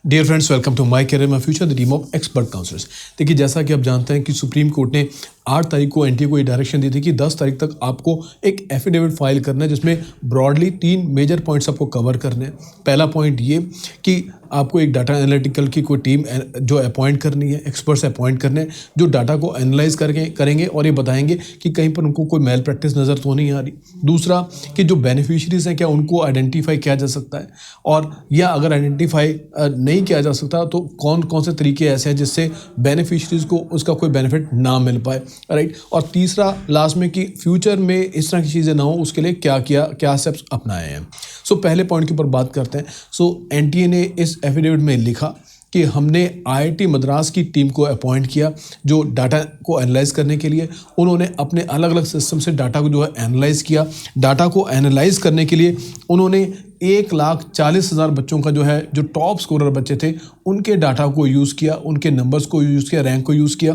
Dear friends, welcome to my career my future, the team of expert counsellors. देखिए, जैसा कि आप जानते हैं कि सुप्रीम कोर्ट ने 8 तारीख को एनटीए को ये डायरेक्शन दी थी कि 10 तारीख तक आपको एक एफिडेविट फाइल करना है जिसमें ब्रॉडली 3 मेजर पॉइंट्स आपको कवर करने हैं। पहला पॉइंट ये कि आपको एक डाटा एनालिटिकल की कोई टीम जो अपॉइंट करनी है, एक्सपर्ट्स अपॉइंट करने हैं जो डाटा को एनालाइज करके करेंगे और ये बताएंगे कि कहीं पर उनको कोई मेल प्रैक्टिस नज़र तो नहीं आ रही। दूसरा कि जो बेनिफिशरीज हैं क्या उनको आइडेंटिफाई किया जा सकता है, और या अगर आइडेंटिफाई नहीं किया जा सकता तो कौन कौन से तरीके ऐसे हैं जिससे बेनिफिशरीज को उसका कोई बेनिफिट ना मिल पाए, राइट। और तीसरा लास्ट में कि फ्यूचर में इस तरह की चीज़ें ना हो उसके लिए क्या स्टेप्स अपनाए हैं। सो पहले पॉइंट के ऊपर बात करते हैं। सो एनटीए ने इस एफिडेविट में लिखा कि हमने आईआईटी मद्रास की टीम को अपॉइंट किया जो डाटा को एनालाइज करने के लिए। उन्होंने अपने अलग अलग सिस्टम से डाटा को जो है एनालाइज किया। डाटा को एनालाइज करने के लिए उन्होंने 1,40,000 बच्चों का जो टॉप स्कोरर बच्चे थे उनके डाटा को यूज़ किया, उनके नंबर्स को यूज़ किया, रैंक को यूज़ किया,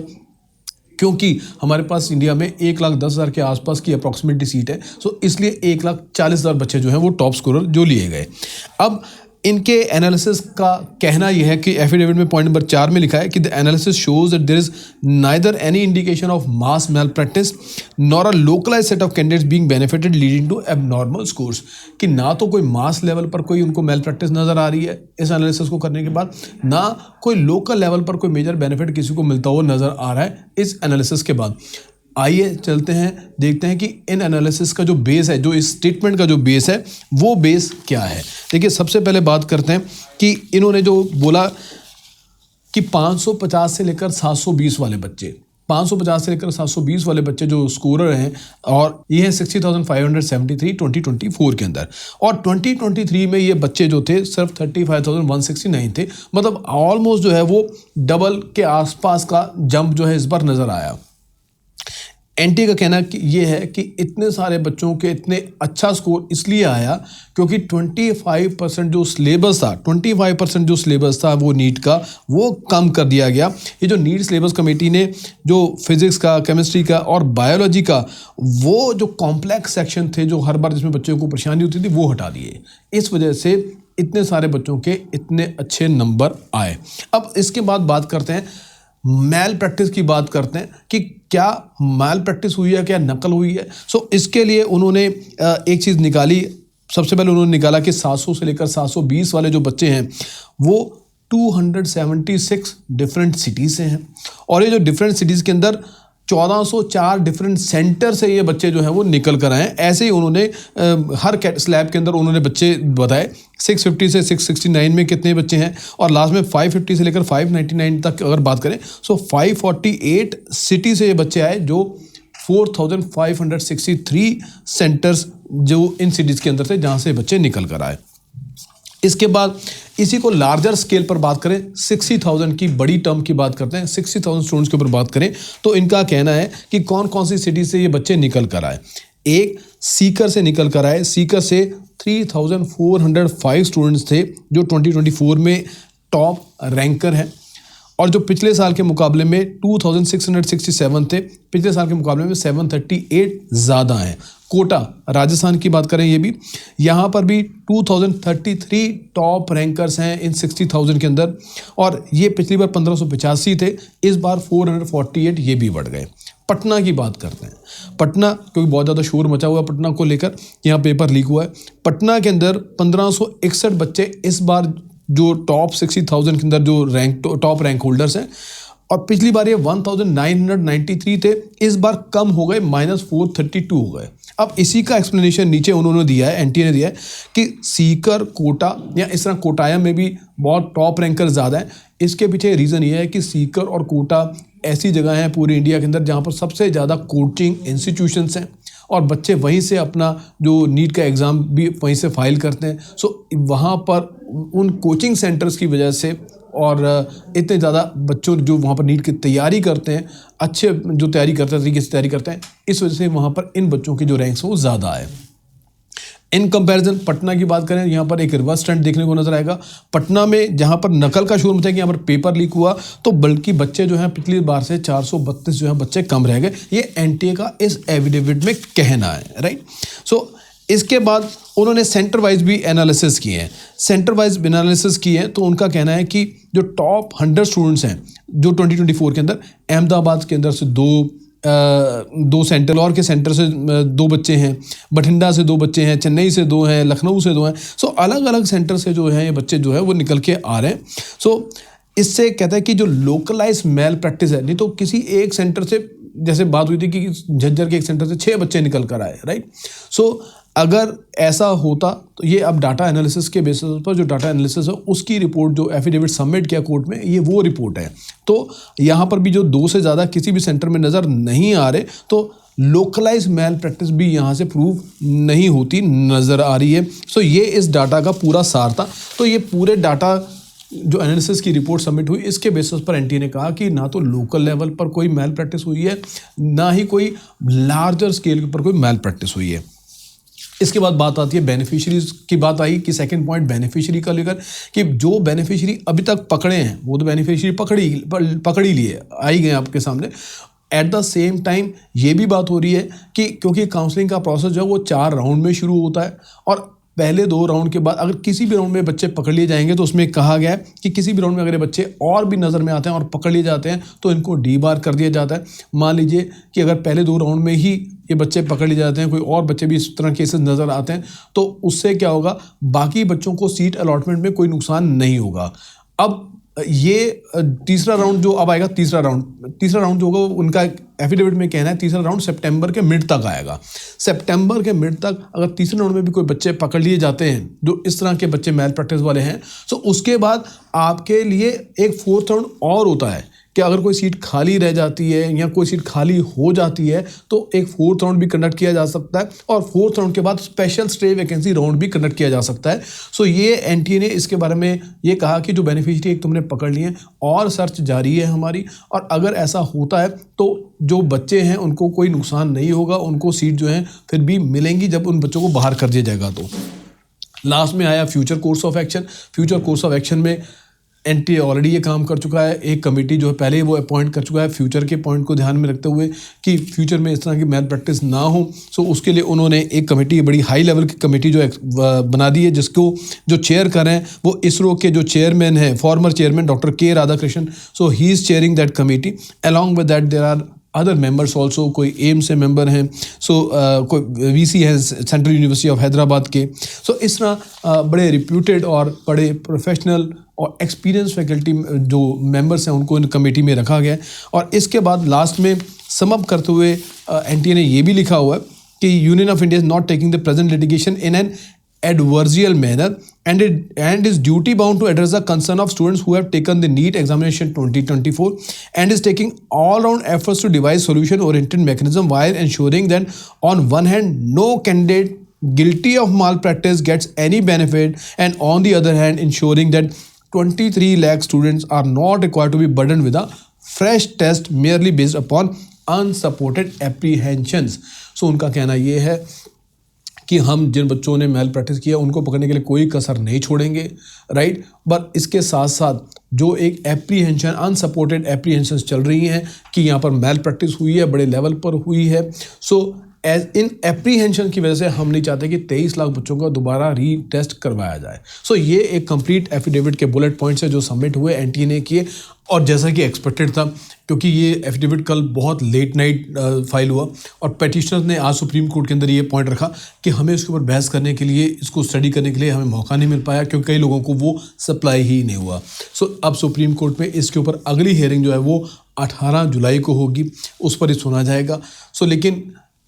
क्योंकि हमारे पास इंडिया में 1,10,000 के आसपास की अप्रॉक्सीमेटली सीट है। सो इसलिए 1,40,000 बच्चे जो हैं वो टॉप स्कोरर जो लिए गए। अब इनके एनालिसिस का कहना यह है कि एफिडेविट में पॉइंट नंबर 4 में लिखा है कि the analysis shows that there is neither any indication of mass malpractice nor a localise set of candidates being benefited leading to abnormal scores. कि ना तो कोई मास लेवल पर कोई उनको मेल प्रैक्टिस नज़र आ रही है इस एनालिसिस को करने के बाद, ना कोई लोकल लेवल पर कोई मेजर बेनिफिट किसी को मिलता हुआ नज़र आ रहा है इस एनालिसिस के बाद। आइए चलते हैं, देखते हैं कि इन एनालिसिस का जो बेस है, जो इस स्टेटमेंट का जो बेस है वो बेस क्या है। देखिए, सबसे पहले बात करते हैं कि इन्होंने जो बोला कि 550 से लेकर 720 वाले बच्चे, 550 से लेकर 720 वाले बच्चे जो स्कोरर हैं, और ये हैं 60,573 2024 के अंदर। और 2023 में ये बच्चे जो थे सिर्फ 35,169 थे। मतलब ऑलमोस्ट जो है वो डबल के आसपास का जंप जो है इस बार नज़र आया। एनटीए का कहना कि ये है कि इतने सारे बच्चों के इतने अच्छा स्कोर इसलिए आया क्योंकि 25% जो सिलेबस था, 25% जो सिलेबस था वो नीट का, वो कम कर दिया गया। ये जो नीट सिलेबस कमेटी ने जो फिजिक्स का, केमिस्ट्री का और बायोलॉजी का वो जो कॉम्प्लेक्स सेक्शन थे जो हर बार जिसमें बच्चों को परेशानी होती थी वो हटा दिए। इस वजह से इतने सारे बच्चों के इतने अच्छे नंबर आए। अब इसके बाद बात करते हैं, मैल प्रैक्टिस की बात करते हैं कि क्या मैल प्रैक्टिस हुई है, क्या नकल हुई है। सो इसके लिए उन्होंने एक चीज़ निकाली। सबसे पहले उन्होंने निकाला कि 700 से लेकर 720 वाले जो बच्चे हैं वो 276 डिफरेंट सिटीज़ से हैं, और ये जो डिफरेंट सिटीज़ के अंदर 1404 डिफरेंट सेंटर से ये बच्चे जो हैं वो निकल कर आए हैं। ऐसे ही उन्होंने हर स्लैब के अंदर उन्होंने बच्चे बताए। 650 से 669 में कितने बच्चे हैं, और लास्ट में 550 से लेकर 599 तक अगर बात करें सो 548 सिटी से ये बच्चे आए, जो 4,563 सेंटर्स जो इन सिटीज़ के अंदर थे जहाँ से बच्चे निकल कर आए। इसके बाद इसी को लार्जर स्केल पर बात करें, 60,000 की बड़ी टर्म की बात करते हैं, 60,000 स्टूडेंट्स के ऊपर बात करें तो इनका कहना है कि कौन कौन सी सिटी से ये बच्चे निकल कर आए। एक सीकर से निकल कर आए। सीकर से 3,405 स्टूडेंट्स थे जो 2024 में टॉप रैंकर हैं, और जो पिछले साल के मुकाबले में 2,667 थे, पिछले साल के मुकाबले में 738 ज़्यादा हैं। कोटा राजस्थान की बात करें, ये भी यहाँ पर भी 2,033 टॉप रैंकर्स हैं इन 60,000 के अंदर, और ये पिछली बार 1,585 थे, इस बार 448 ये भी बढ़ गए। पटना की बात करते हैं। पटना, क्योंकि बहुत ज़्यादा शोर मचा हुआ है पटना को लेकर, यहाँ पेपर लीक हुआ है। पटना के अंदर 1,561 बच्चे इस बार जो टॉप 60,000 के अंदर जो टॉप रैंक होल्डर्स हैं, और पिछली बार ये 1,993 थे, इस बार कम हो गए, -432 हो गए। अब इसी का एक्सप्लेनेशन नीचे उन्होंने दिया है, एनटीए ने दिया है कि सीकर, कोटा या इस तरह कोटायम में भी बहुत टॉप रैंकर ज़्यादा है। इसके पीछे रीज़न ये है कि सीकर और कोटा ऐसी जगह हैं पूरी इंडिया के अंदर जहाँ पर सबसे ज़्यादा कोचिंग इंस्टीट्यूशंस हैं, और बच्चे वहीं से अपना जो नीट का एग्ज़ाम भी वहीं से फाइल करते हैं। सो वहाँ पर उन कोचिंग सेंटर्स की वजह से और इतने ज़्यादा बच्चों जो वहाँ पर नीट की तैयारी करते हैं, अच्छे जो तैयारी करते हैं, तरीके से तैयारी करते हैं, इस वजह से वहाँ पर इन बच्चों के जो रैंक्स हैं वो ज़्यादा है। इन कंपैरिजन पटना की बात करें, यहाँ पर एक रिवर्स ट्रेंड देखने को नजर आएगा। पटना में जहाँ पर नकल का शोर मचा है कि यहाँ पर पेपर लीक हुआ, तो बल्कि बच्चे जो हैं पिछली बार से 432 जो है बच्चे कम रह गए। ये एनटीए का इस एफिडेविट में कहना है, राइट। सो इसके बाद उन्होंने सेंटर वाइज भी एनालिसिस किए हैं। सेंटर वाइज एनालिसिस किए हैं तो उनका कहना है कि जो टॉप 100 स्टूडेंट्स हैं जो 2024 के अंदर, अहमदाबाद के अंदर से दो सेंटर, और के सेंटर से 2 बच्चे हैं, बठिंडा से 2 बच्चे हैं, चेन्नई से 2 हैं, लखनऊ से 2 हैं। सो अलग अलग सेंटर से जो है ये बच्चे जो है वो निकल के आ रहे हैं। सो इससे कहता है कि जो लोकलाइज मेल प्रैक्टिस है, नहीं तो किसी एक सेंटर से, जैसे बात हुई थी कि झज्जर के एक सेंटर से 6 बच्चे निकल कर आए, राइट। सो अगर ऐसा होता तो ये अब डाटा एनालिसिस के बेसिस पर, जो डाटा एनालिसिस है उसकी रिपोर्ट जो एफिडेविट सबमिट किया कोर्ट में, ये वो रिपोर्ट है। तो यहाँ पर भी जो 2 से ज़्यादा किसी भी सेंटर में नज़र नहीं आ रहे, तो लोकलाइज मेल प्रैक्टिस भी यहाँ से प्रूव नहीं होती नज़र आ रही है। सो ये इस डाटा का पूरा सार था। तो ये पूरे डाटा जो एनालिसिस की रिपोर्ट सबमिट हुई, इसके बेसिस पर एनटीए ने कहा कि ना तो लोकल लेवल पर कोई मेल प्रैक्टिस हुई है, ना ही कोई लार्जर स्केल पर कोई मेल प्रैक्टिस हुई है। इसके बाद बात आती है बेनिफिशरीज की बात आई कि सेकंड पॉइंट बेनिफिशरी का लेकर कि जो बेनिफिशरी अभी तक पकड़े हैं वो तो बेनिफिशरी पकड़ ही लिए आई गए आपके सामने। एट द सेम टाइम ये भी बात हो रही है कि क्योंकि काउंसलिंग का प्रोसेस जो है वो 4 राउंड में शुरू होता है, और पहले 2 राउंड के बाद अगर किसी भी राउंड में बच्चे पकड़ लिए जाएंगे तो उसमें कहा गया है कि किसी भी राउंड में अगर ये बच्चे और भी नज़र में आते हैं और पकड़ लिए जाते हैं तो इनको डीबार कर दिया जाता है। मान लीजिए कि अगर पहले 2 राउंड में ही ये बच्चे पकड़ लिए जाते हैं, कोई और बच्चे भी इस तरह केसेस नज़र आते हैं, तो उससे क्या होगा, बाकी बच्चों को सीट अलॉटमेंट में कोई नुकसान नहीं होगा। अब ये तीसरा राउंड जो अब आएगा, तीसरा राउंड जो होगा उनका एफिडेविट में कहना है तीसरा राउंड सितंबर के मिड तक आएगा। सितंबर के मिड तक अगर तीसरे राउंड में भी कोई बच्चे पकड़ लिए जाते हैं जो इस तरह के बच्चे मेल प्रैक्टिस वाले हैं, तो उसके बाद आपके लिए एक 4th राउंड और होता है कि अगर कोई सीट खाली रह जाती है या कोई सीट खाली हो जाती है तो एक 4th राउंड भी कंडक्ट किया जा सकता है, और 4th राउंड के बाद स्पेशल स्टे वैकेंसी राउंड भी कंडक्ट किया जा सकता है। सो ये एनटीए ने इसके बारे में ये कहा कि जो बेनिफिशियरी एक तुमने पकड़ लिए और सर्च जारी है हमारी, और अगर ऐसा होता है तो जो बच्चे हैं उनको कोई नुकसान नहीं होगा, उनको सीट जो है फिर भी मिलेंगी जब उन बच्चों को बाहर कर दिया जाएगा। तो लास्ट में आया future course of action. Future course of action में एनटीए ऑलरेडी ये काम कर चुका है, एक कमेटी जो है पहले ही वो अपॉइंट कर चुका है फ्यूचर के पॉइंट को ध्यान में रखते हुए कि फ्यूचर में इस तरह की मेल प्रैक्टिस ना हो। सो उसके लिए उन्होंने एक कमेटी, बड़ी हाई लेवल की कमेटी जो बना दी है, जिसको जो चेयर कर रहे हैं वो इसरो के जो चेयरमैन हैं, farmer chairman doctor K Radhakrishnan. So he is chairing that committee. Along with that there are other members also, कोई एम्स से मेंबर हैं, कोई वीसी है सेंट्रल यूनिवर्सिटी ऑफ हैदराबाद के। सो इस तरह बड़े रिप्यूटेड और बड़े प्रोफेशनल और एक्सपीरियंस फैकल्टी जो मेंबर्स हैं उनको इन कमेटी में रखा गया है। और इसके बाद लास्ट में सम अप करते हुए एनटीए ने ये भी लिखा हुआ है कि union of India is not taking the present litigation in an adversarial manner and is duty bound to address the concern of students who have taken the NEET examination 2024 and is taking all round efforts to devise solution oriented mechanism while ensuring that on one hand no candidate guilty of malpractice gets any benefit, and on the other hand ensuring that 23 lakh students are not required to be burdened with a fresh test merely based upon unsupported apprehensions। So उनका कहना ये है कि हम जिन बच्चों ने mail practice किया उनको पकड़ने के लिए कोई कसर नहीं छोड़ेंगे, राइट। बट इसके साथ साथ जो एक एप्रीहेंशन, अनसपोर्टेड एप्रीहेंशंस चल रही हैं कि यहाँ पर मेल प्रैक्टिस हुई है, बड़े लेवल पर हुई है। सो एज इन एप्रीहेंशन की वजह से हम नहीं चाहते कि 23 लाख बच्चों का दोबारा रीटेस्ट करवाया जाए। सो ये एक कंप्लीट एफिडेविट के बुलेट पॉइंट्स है जो सबमिट हुए, एनटीए ने किए, और जैसा कि एक्सपेक्टेड था, क्योंकि ये एफिडेविट कल बहुत लेट नाइट फाइल हुआ और पेटिशनर ने आज सुप्रीम कोर्ट के अंदर ये पॉइंट रखा कि हमें इसके ऊपर बहस करने के लिए, इसको स्टडी करने के लिए हमें मौका नहीं मिल पाया क्योंकि कई लोगों को वो सप्लाई ही नहीं हुआ। सो अब सुप्रीम कोर्ट में इसके ऊपर अगली हियरिंग जो है वो 18 जुलाई को होगी, उस पर ही सुना जाएगा। सो लेकिन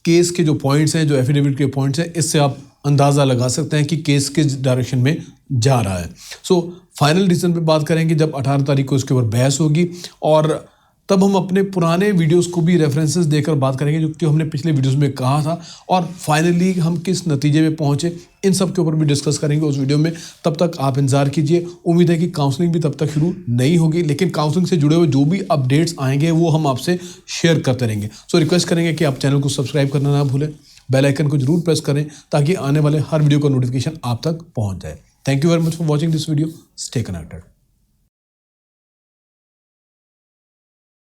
केस के जो पॉइंट्स हैं, जो एफिडेविट के पॉइंट्स हैं, इससे आप अंदाज़ा लगा सकते हैं कि केस किस डायरेक्शन में जा रहा है। सो फाइनल डिसीजन पे बात करेंगे जब 18 तारीख को इसके ऊपर बहस होगी, और तब हम अपने पुराने वीडियोस को भी रेफरेंसेस देकर बात करेंगे जो कि हमने पिछले वीडियोस में कहा था, और फाइनली हम किस नतीजे में पहुंचे इन सब के ऊपर भी डिस्कस करेंगे उस वीडियो में। तब तक आप इंतजार कीजिए। उम्मीद है कि काउंसलिंग भी तब तक शुरू नहीं होगी, लेकिन काउंसलिंग से जुड़े हुए जो भी अपडेट्स आएंगे वो हम आपसे शेयर करते रहेंगे। सो रिक्वेस्ट करेंगे कि आप चैनल को सब्सक्राइब करना ना भूलें, बेल आइकन को जरूर प्रेस करें ताकि आने वाले हर वीडियो का नोटिफिकेशन आप तक पहुँच जाए। Thank you very much for watching this video. Stay connected.